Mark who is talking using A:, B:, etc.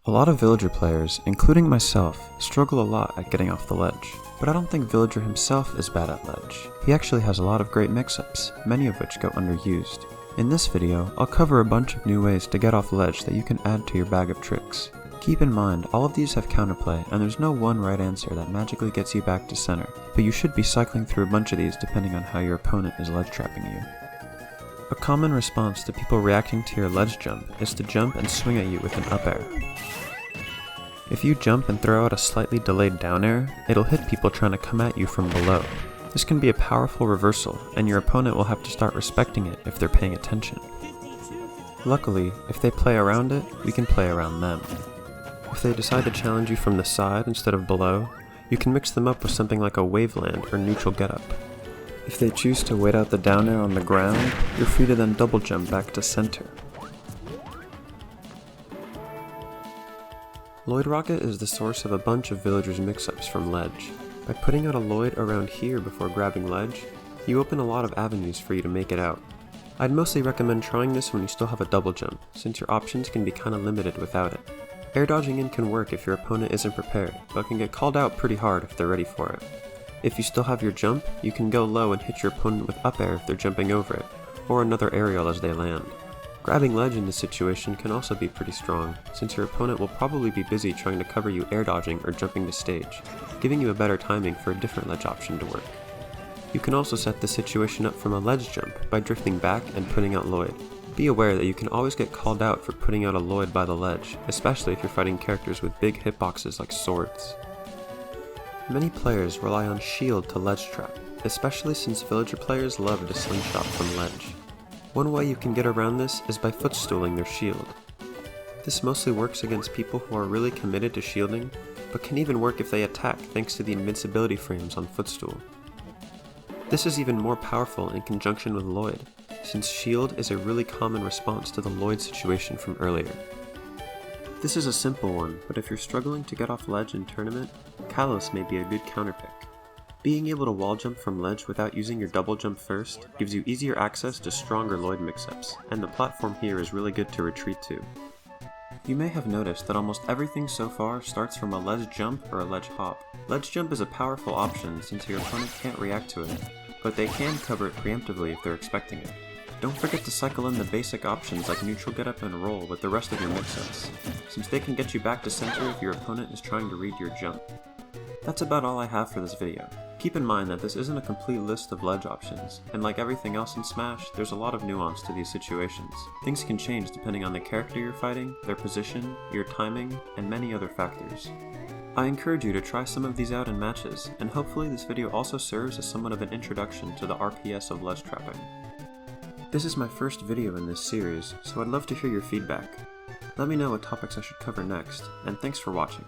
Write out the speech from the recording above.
A: A lot of Villager players, including myself, struggle a lot at getting off the ledge. But I don't think Villager himself is bad at ledge. He actually has a lot of great mix-ups, many of which go underused. In this video, I'll cover a bunch of new ways to get off ledge that you can add to your bag of tricks. Keep in mind, all of these have counterplay, and there's no one right answer that magically gets you back to center, but you should be cycling through a bunch of these depending on how your opponent is ledge trapping you. A common response to people reacting to your ledge jump is to jump and swing at you with an up air. If you jump and throw out a slightly delayed down air, it'll hit people trying to come at you from below. This can be a powerful reversal, and your opponent will have to start respecting it if they're paying attention. Luckily, if they play around it, we can play around them. If they decide to challenge you from the side instead of below, you can mix them up with something like a waveland or neutral getup. If they choose to wait out the down air on the ground, you're free to then double jump back to center. Lloyd Rocket is the source of a bunch of Villagers mix-ups from ledge. By putting out a Lloyd around here before grabbing ledge, you open a lot of avenues for you to make it out. I'd mostly recommend trying this when you still have a double jump, since your options can be kinda limited without it. Air dodging in can work if your opponent isn't prepared, but can get called out pretty hard if they're ready for it. If you still have your jump, you can go low and hit your opponent with up air if they're jumping over it, or another aerial as they land. Grabbing ledge in this situation can also be pretty strong, since your opponent will probably be busy trying to cover you air dodging or jumping to stage, giving you a better timing for a different ledge option to work. You can also set the situation up from a ledge jump by drifting back and putting out Lloyd. Be aware that you can always get called out for putting out a Lloyd by the ledge, especially if you're fighting characters with big hitboxes like swords. Many players rely on shield to ledge trap, especially since Villager players love to slingshot from ledge. One way you can get around this is by footstooling their shield. This mostly works against people who are really committed to shielding, but can even work if they attack thanks to the invincibility frames on footstool. This is even more powerful in conjunction with Lloyd, since shield is a really common response to the Lloyd situation from earlier. This is a simple one, but if you're struggling to get off ledge in tournament, Kalos may be a good counterpick. Being able to wall jump from ledge without using your double jump first gives you easier access to stronger Lloyd mix-ups, and the platform here is really good to retreat to. You may have noticed that almost everything so far starts from a ledge jump or a ledge hop. Ledge jump is a powerful option since your opponent can't react to it, but they can cover it preemptively if they're expecting it. Don't forget to cycle in the basic options like neutral getup and roll with the rest of your mix-ups, since they can get you back to center if your opponent is trying to read your jump. That's about all I have for this video. Keep in mind that this isn't a complete list of ledge options, and like everything else in Smash, there's a lot of nuance to these situations. Things can change depending on the character you're fighting, their position, your timing, and many other factors. I encourage you to try some of these out in matches, and hopefully this video also serves as somewhat of an introduction to the RPS of ledge trapping. This is my first video in this series, so I'd love to hear your feedback. Let me know what topics I should cover next, and thanks for watching.